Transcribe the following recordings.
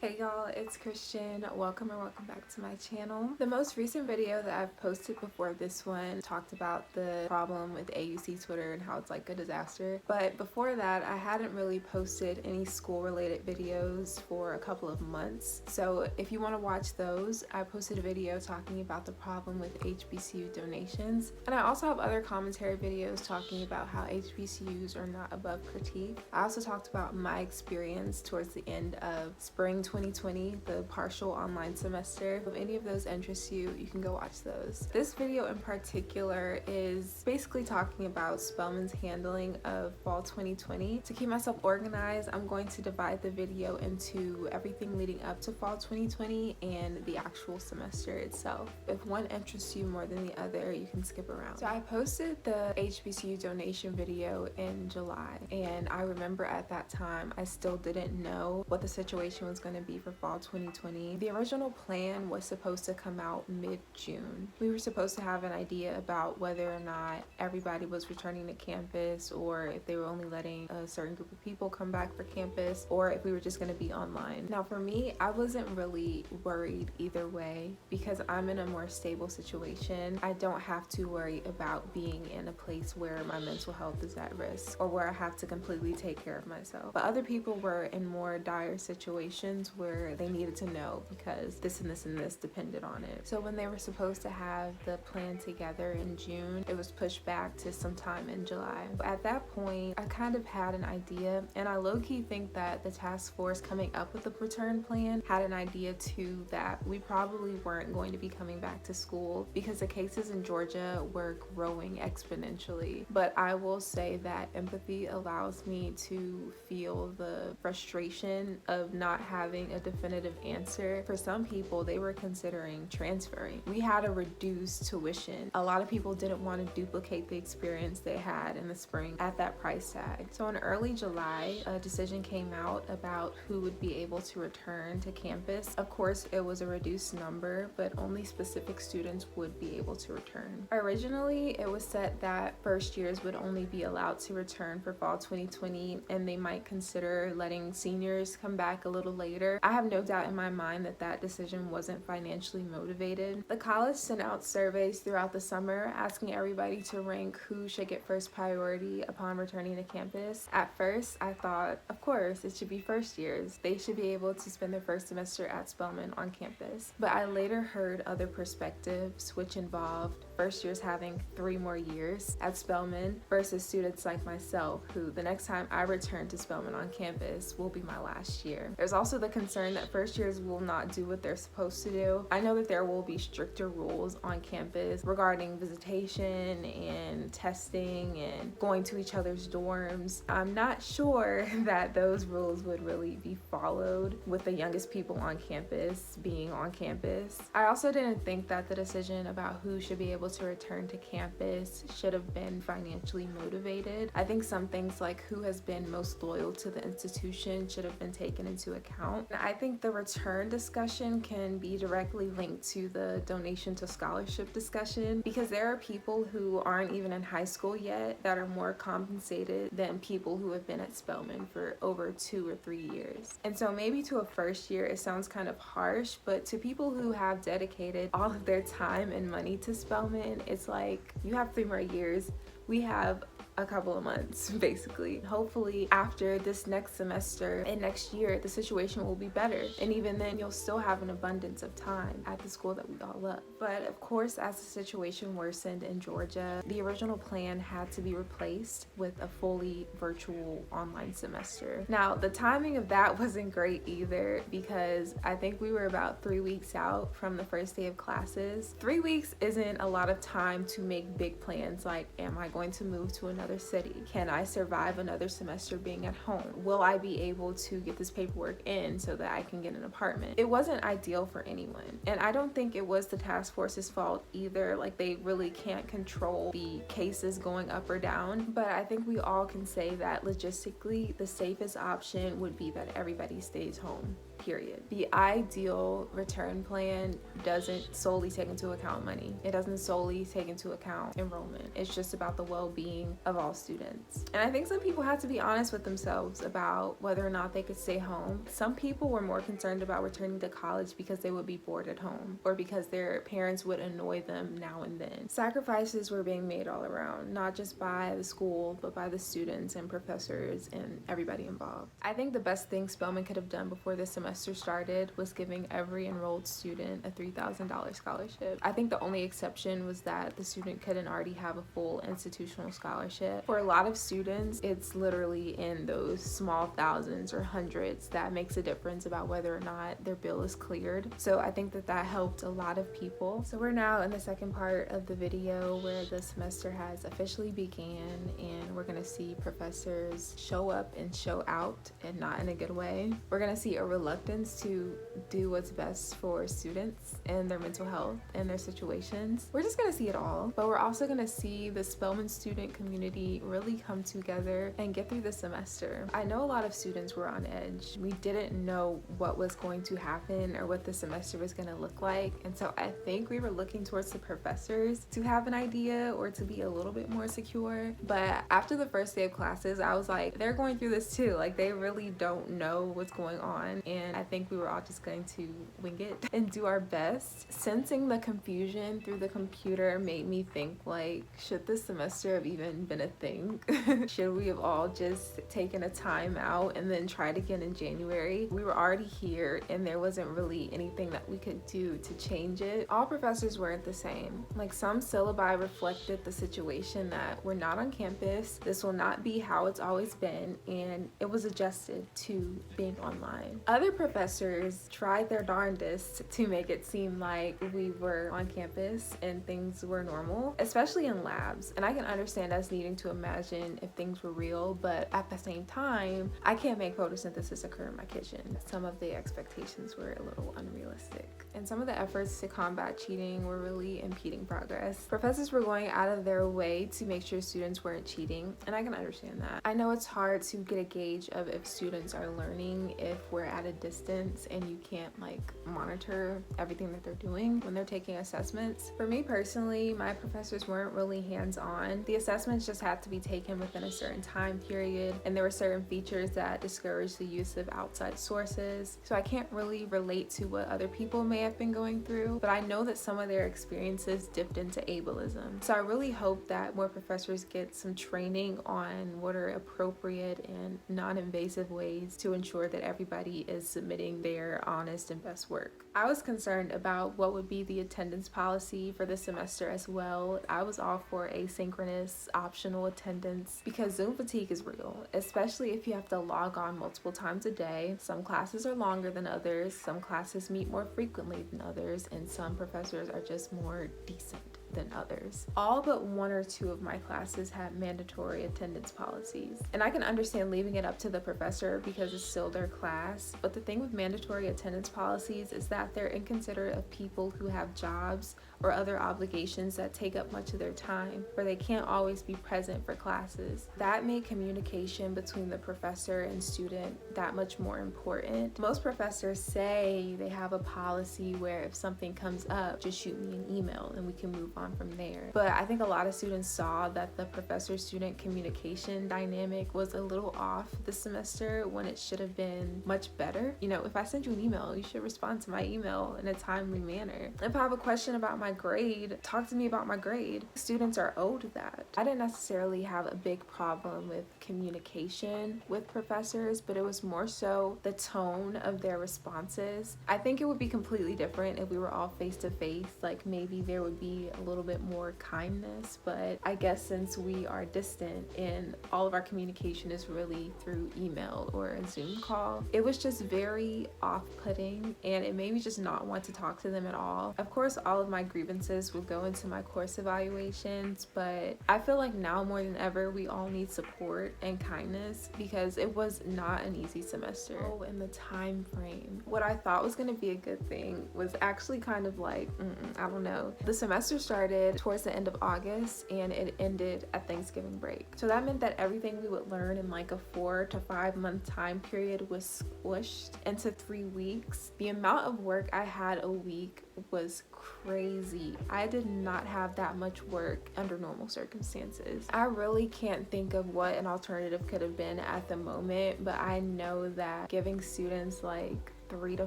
Hey y'all, it's Christian. Welcome back to my channel. The most recent video that I've posted before this one talked about the problem with AUC Twitter and how it's like a disaster. But before that, I hadn't really posted any school related videos for a couple of months. So if you want to watch those, I posted a video talking about the problem with HBCU donations. And I also have other commentary videos talking about how HBCUs are not above critique. I also talked about my experience towards the end of spring 2020, the partial online semester. If any of those interest you, you can go watch those. This video in particular is basically talking about Spelman's handling of fall 2020. To keep myself organized, I'm going to divide the video into everything leading up to fall 2020 and the actual semester itself. If one interests you more than the other, you can skip around. So I posted the HBCU donation video in July, and I remember at that time I still didn't know what the situation was going to be for fall 2020. The original plan was supposed to come out mid-June. We were supposed to have an idea about whether or not everybody was returning to campus, or if they were only letting a certain group of people come back for campus, or if we were just going to be online. Now for me, I wasn't really worried either way because I'm in a more stable situation. I don't have to worry about being in a place where my mental health is at risk or where I have to completely take care of myself. But other people were in more dire situations where they needed to know because this and this and this depended on it. So when they were supposed to have the plan together in June, it was pushed back to sometime in July. At that point, I kind of had an idea, and I low-key think that the task force coming up with the return plan had an idea too, that we probably weren't going to be coming back to school because the cases in Georgia were growing exponentially. But I will say that empathy allows me to feel the frustration of not having a definitive answer. For some people, they were considering transferring. We had a reduced tuition. A lot of people didn't want to duplicate the experience they had in the spring at that price tag. So in early July, a decision came out about who would be able to return to campus. Of course, it was a reduced number, but only specific students would be able to return. Originally, it was set that first years would only be allowed to return for fall 2020, and they might consider letting seniors come back a little later. I have no doubt in my mind that that decision wasn't financially motivated. The college sent out surveys throughout the summer asking everybody to rank who should get first priority upon returning to campus. At first, I thought, of course, it should be first years. They should be able to spend their first semester at Spelman on campus. But I later heard other perspectives, which involved first years having 3 more years at Spelman versus students like myself, who the next time I return to Spelman on campus will be my last year. There's also the concern that first years will not do what they're supposed to do. I know that there will be stricter rules on campus regarding visitation and testing and going to each other's dorms. I'm not sure that those rules would really be followed with the youngest people on campus being on campus. I also didn't think that the decision about who should be able to return to campus should have been financially motivated. I think some things like who has been most loyal to the institution should have been taken into account. I think the return discussion can be directly linked to the donation to scholarship discussion because there are people who aren't even in high school yet that are more compensated than people who have been at Spelman for over 2 or 3 years. And so maybe to a first year it sounds kind of harsh, but to people who have dedicated all of their time and money to Spelman, it's like you have 3 more years. We have a couple of months basically. Hopefully after this next semester and next year the situation will be better, and even then you'll still have an abundance of time at the school that we all love. But of course, as the situation worsened in Georgia, the original plan had to be replaced with a fully virtual online semester. Now the timing of that wasn't great either because I think we were about 3 weeks out from the first day of classes. 3 weeks isn't a lot of time to make big plans like, am I going to move to another city? Can I survive another semester being at home? Will I be able to get this paperwork in so that I can get an apartment? It wasn't ideal for anyone, and I don't think it was the task force's fault either. Like, they really can't control the cases going up or down, but I think we all can say that logistically the safest option would be that everybody stays home. period. The ideal return plan doesn't solely take into account money. It doesn't solely take into account enrollment. It's just about the well-being of all students. And I think some people have to be honest with themselves about whether or not they could stay home. Some people were more concerned about returning to college because they would be bored at home or because their parents would annoy them now and then. Sacrifices were being made all around, not just by the school, but by the students and professors and everybody involved. I think the best thing Spelman could have done before this semester started was giving every enrolled student a $3,000 scholarship. I think the only exception was that the student couldn't already have a full institutional scholarship. For a lot of students, it's literally in those small thousands or hundreds that makes a difference about whether or not their bill is cleared. So I think that helped a lot of people. So we're now in the second part of the video where the semester has officially began, and we're gonna see professors show up and show out, and not in a good way. We're gonna see a reluctance to do what's best for students and their mental health and their situations. We're just gonna see it all, but we're also gonna see the Spelman student community really come together and get through the semester. I know a lot of students were on edge. We didn't know what was going to happen or what the semester was gonna look like, and so I think we were looking towards the professors to have an idea or to be a little bit more secure. But after the first day of classes, I was like, they're going through this too. Like, they really don't know what's going on, and I think we were all just going to wing it and do our best. Sensing the confusion through the computer made me think, like, should this semester have even been a thing? Should we have all just taken a time out and then tried again in January? We were already here and there wasn't really anything that we could do to change it. All professors weren't the same. Like, some syllabi reflected the situation that we're not on campus, this will not be how it's always been, and it was adjusted to being online. Other professors tried their darndest to make it seem like we were on campus and things were normal, especially in labs. And I can understand us needing to imagine if things were real, but at the same time, I can't make photosynthesis occur in my kitchen. Some of the expectations were a little unrealistic, and some of the efforts to combat cheating were really impeding progress. Professors were going out of their way to make sure students weren't cheating, and I can understand that. I know it's hard to get a gauge of if students are learning if we're at a distance and you can't like monitor everything that they're doing when they're taking assessments. For me personally, my professors weren't really hands-on. The assessments just had to be taken within a certain time period, and there were certain features that discouraged the use of outside sources. So I can't really relate to what other people may have been going through, but I know that some of their experiences dipped into ableism. So I really hope that more professors get some training on what are appropriate and non-invasive ways to ensure that everybody is submitting their honest and best work. I was concerned about what would be the attendance policy for this semester as well. I was all for asynchronous optional attendance because Zoom fatigue is real, especially if you have to log on multiple times a day. Some classes are longer than others, some classes meet more frequently than others, and some professors are just more decent than others. All but one or two of my classes had mandatory attendance policies, and I can understand leaving it up to the professor because it's still their class, but the thing with mandatory attendance policies is that they're inconsiderate of people who have jobs or other obligations that take up much of their time, or they can't always be present for classes. That made communication between the professor and student that much more important. Most professors say they have a policy where if something comes up, just shoot me an email and we can move on from there. But I think a lot of students saw that the professor-student communication dynamic was a little off this semester when it should have been much better. You know, if I send you an email, you should respond to my email in a timely manner. If I have a question about my grade, talk to me about my grade. Students are owed that. I didn't necessarily have a big problem with communication with professors, but it was more so the tone of their responses. I think it would be completely different if we were all face to face. Like, maybe there would be a little bit more kindness, but I guess since we are distant and all of our communication is really through email or a Zoom call, it was just very off-putting, and it made me just not want to talk to them at all. Of course, all of my grievances will go into my course evaluations, but I feel like now more than ever we all need support and kindness because it was not an easy semester. Oh, and the time frame. What I thought was going to be a good thing was actually kind of like, I don't know. The semester started started towards the end of August and it ended at Thanksgiving break. So that meant that everything we would learn in like a 4 to 5 month time period was squished into 3 weeks. The amount of work I had a week was crazy. I did not have that much work under normal circumstances. I really can't think of what an alternative could have been at the moment, but I know that giving students like 3 to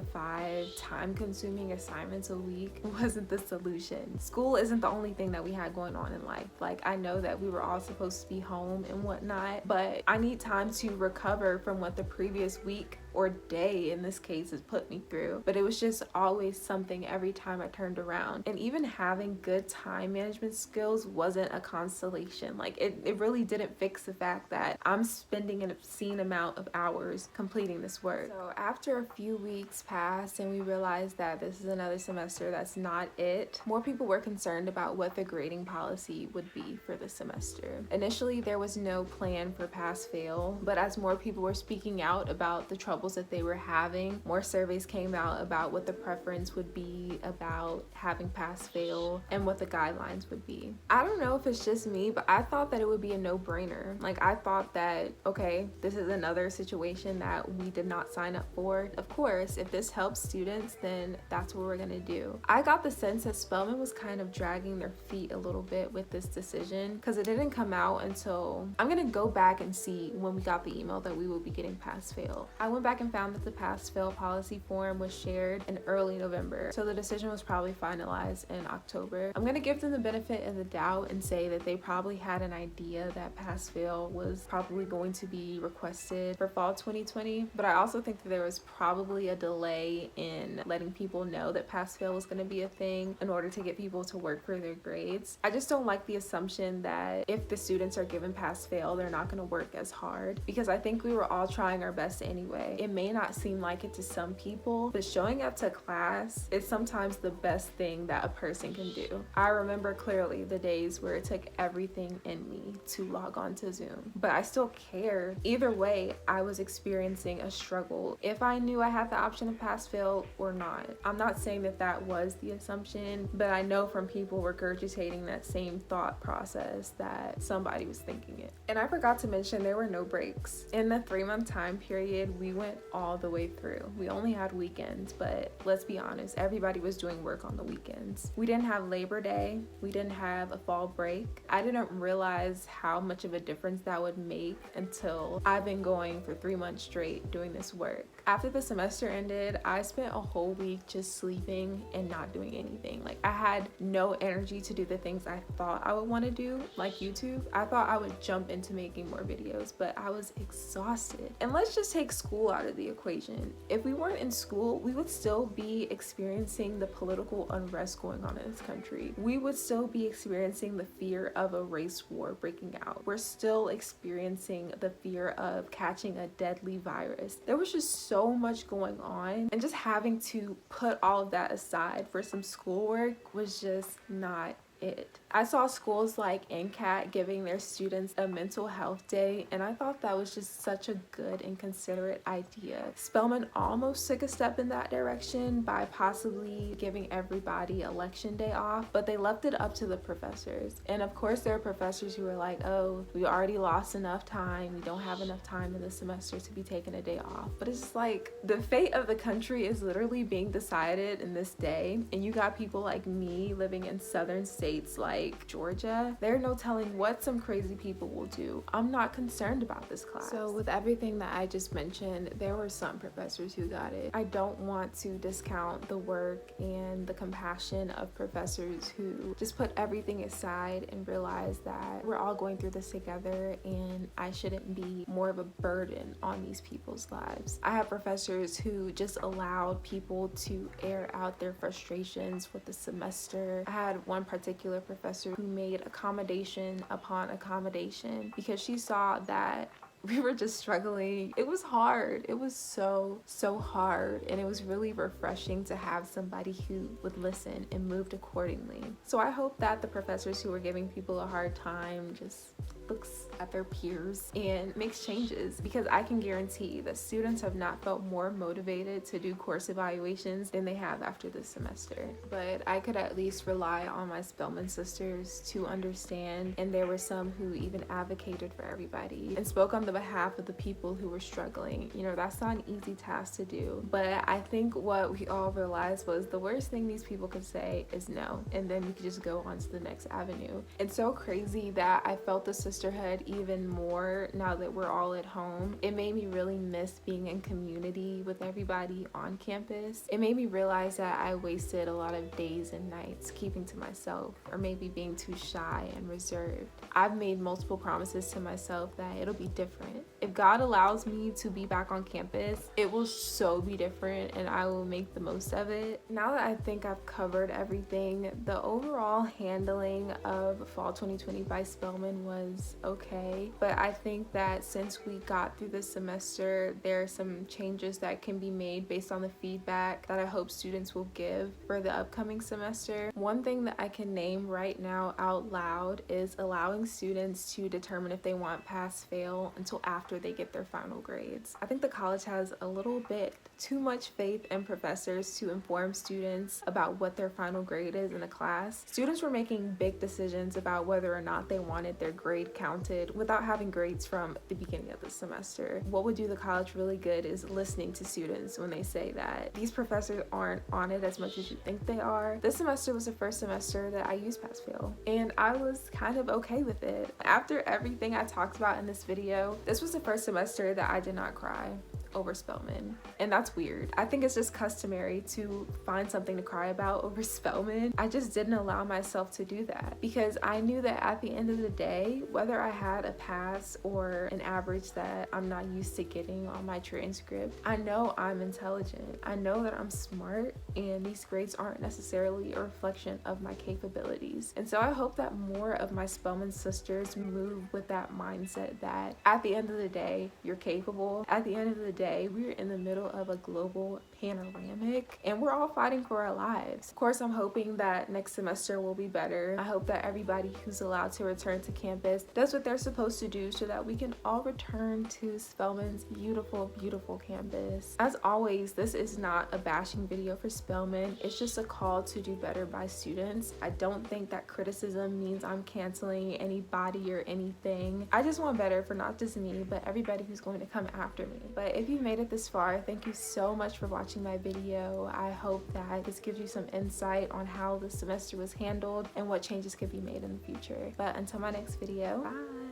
5 time-consuming assignments a week wasn't the solution. School isn't the only thing that we had going on in life. Like, I know that we were all supposed to be home and whatnot, but I need time to recover from what the previous week or day in this case has put me through. But it was just always something every time I turned around. And even having good time management skills wasn't a consolation. Like, it really didn't fix the fact that I'm spending an obscene amount of hours completing this work. So after a few weeks passed and we realized that this is another semester that's not it, more people were concerned about what the grading policy would be for the semester. Initially, there was no plan for pass-fail, but as more people were speaking out about the troubles that they were having, more surveys came out about what the preference would be about having pass-fail and what the guidelines would be. I don't know if it's just me, but I thought that it would be a no-brainer. Like, I thought that, okay, this is another situation that we did not sign up for. Of course, if this helps students, then that's what we're gonna do. I got the sense that Spelman was kind of dragging their feet a little bit with this decision because it didn't come out until, I'm gonna go back and see when we got the email that we will be getting pass-fail. I went back and found that the pass-fail policy form was shared in early November, so the decision was probably finalized in October. I'm gonna give them the benefit of the doubt and say that they probably had an idea that pass-fail was probably going to be requested for fall 2020, but I also think that there was probably a delay in letting people know that pass-fail was gonna be a thing in order to get people to work for their grades. I just don't like the assumption that if the students are given pass-fail, they're not gonna work as hard, because I think we were all trying our best anyway. It may not seem like it to some people, but showing up to class is sometimes the best thing that a person can do. I remember clearly the days where it took everything in me to log on to Zoom, but I still cared. Either way, I was experiencing a struggle if I knew I had the option of pass-fail or not. I'm not saying that that was the assumption, but I know from people regurgitating that same thought process that somebody was thinking it. And I forgot to mention there were no breaks. In the 3-month time period, we went all the way through. We only had weekends, but let's be honest, everybody was doing work on the weekends. We didn't have Labor Day. We didn't have a fall break. I didn't realize how much of a difference that would make until I've been going for 3 months straight doing this work. After the semester ended, I spent a whole week just sleeping and not doing anything. Like, I had no energy to do the things I thought I would want to do, like YouTube. I thought I would jump into making more videos, but I was exhausted. And let's just take school out of the equation. If we weren't in school, we would still be experiencing the political unrest going on in this country. We would still be experiencing the fear of a race war breaking out. We're still experiencing the fear of catching a deadly virus. There was just so much going on, and just having to put all of that aside for some schoolwork was just not it. I saw schools like NCAT giving their students a mental health day, and I thought that was just such a good and considerate idea. Spelman almost took a step in that direction by possibly giving everybody election day off, but they left it up to the professors. And of course there are professors who are like, oh, we already lost enough time, we don't have enough time in the semester to be taking a day off. But it's just like, the fate of the country is literally being decided in this day, and you got people like me living in southern states like Georgia. There's no telling what some crazy people will do. I'm not concerned about this class. So with everything that I just mentioned, there were some professors who got it. I don't want to discount the work and the compassion of professors who just put everything aside and realize that we're all going through this together and I shouldn't be more of a burden on these people's lives. I have professors who just allowed people to air out their frustrations with the semester. I had one particular professor who made accommodation upon accommodation because she saw that we were just struggling. It was hard. It was so hard, and it was really refreshing to have somebody who would listen and moved accordingly. So I hope that the professors who were giving people a hard time just looks at their peers and makes changes, because I can guarantee that students have not felt more motivated to do course evaluations than they have after this semester. But I could at least rely on my Spelman sisters to understand, and there were some who even advocated for everybody and spoke on the behalf of the people who were struggling. You know, that's not an easy task to do, but I think what we all realized was the worst thing these people could say is no, and then we could just go on to the next avenue. It's so crazy that I felt the sisterhood even more now that we're all at home. It made me really miss being in community with everybody on campus. It made me realize that I wasted a lot of days and nights keeping to myself, or maybe being too shy and reserved. I've made multiple promises to myself that it'll be different. If God allows me to be back on campus, it will so be different, and I will make the most of it. Now that I think I've covered everything, the overall handling of fall 2020 by Spelman was okay, but I think that since we got through this semester, there are some changes that can be made based on the feedback that I hope students will give for the upcoming semester. One thing that I can name right now out loud is allowing students to determine if they want pass-fail until after they get their final grades. I think the college has a little bit too much faith in professors to inform students about what their final grade is in a class. Students were making big decisions about whether or not they wanted their grade counted without having grades from the beginning of the semester. What would do the college really good is listening to students when they say that these professors aren't on it as much as you think they are. This semester was the first semester that I used pass-fail, and I was kind of okay with it. After everything I talked about in this video, this was the first semester that I did not cry over Spelman, and that's weird. I think it's just customary to find something to cry about over Spelman. I just didn't allow myself to do that because I knew that at the end of the day, whether I had a pass or an average that I'm not used to getting on my transcript, I know I'm intelligent. I know that I'm smart, and these grades aren't necessarily a reflection of my capabilities. And so I hope that more of my Spelman sisters move with that mindset that at the end of the day, you're capable. At the end of the day, we're in the middle of a global panoramic, and we're all fighting for our lives. Of course, I'm hoping that next semester will be better. I hope that everybody who's allowed to return to campus does what they're supposed to do so that we can all return to Spelman's beautiful, beautiful campus. As always, this is not a bashing video for Spelman. It's just a call to do better by students. I don't think that criticism means I'm canceling anybody or anything. I just want better for not just me, but everybody who's going to come after me. But if you made it this far, thank you so much for watching my video. I hope that this gives you some insight on how the semester was handled and what changes could be made in the future. But until my next video, bye!